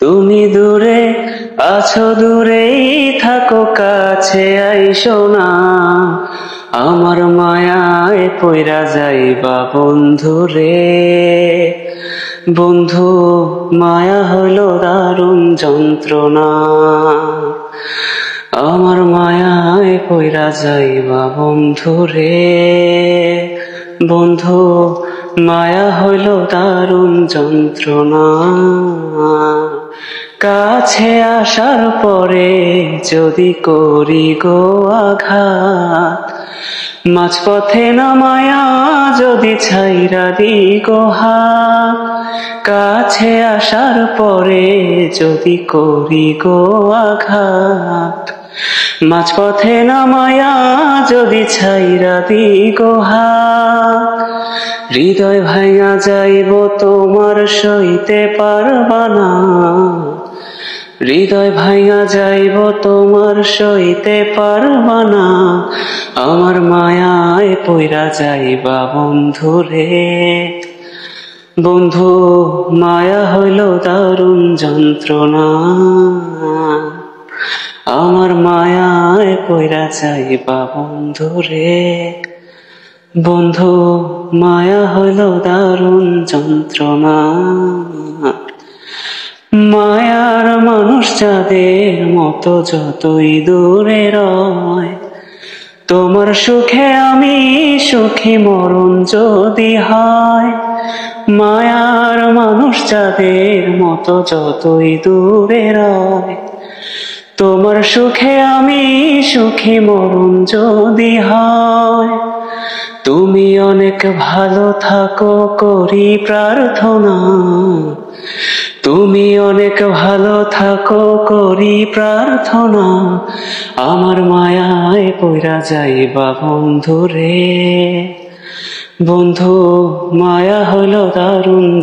তুমি দূরে আছো, দূরেই থাকো, কাছে আইসো না। আমার মায়ায় পইরা যাইবা বন্ধু রে। বন্ধু, মায়া হলো দারুণ যন্ত্রণা। আমার মায়ায় পইরা যাইবা বন্ধু রে। বন্ধু, মায়া হইল দারুণ যন্ত্রণা। কাছে আসার পরে যদি করি গো আঘাত, মাঝপথে নামায়া যদি ছাইরা দি গো হাত। কাছে আসার পরে যদি করি গো আঘাত, মাঝপথে নামায়া যদি ছাইরা দি গো হাত। হৃদয় ভাঙা যাইব তোমার সইতে পারবা না। হৃদয় ভাঙা যাইব তোমার সইতে পারবা না। আমার মায়ায় পইরা যাইবা বন্ধু রে। বন্ধু, মায়া হইল দারুণ যন্ত্রণা। আমার মায়ায় পইরা যাইবা বন্ধু রে। বন্ধু, মায়া হইল দারুণ যন্ত্রণা। মায়ার মানুষ যাদের মতো যতই দূরে রয়, তোমার সুখে আমি সুখী মরণ যদি হয়। মায়ার মানুষ যাদের মতো যতই দূরে রয়, তোমার সুখে আমি সুখী মরণ যদি হয়। তুমি অনেক ভালো থাকো করি প্রার্থনা। তুমি অনেক ভালো থাকো করি প্রার্থনা। আমার মায়ায় পইরা যাইবা বন্ধু রে। বন্ধু, মায়া হলো দারুণ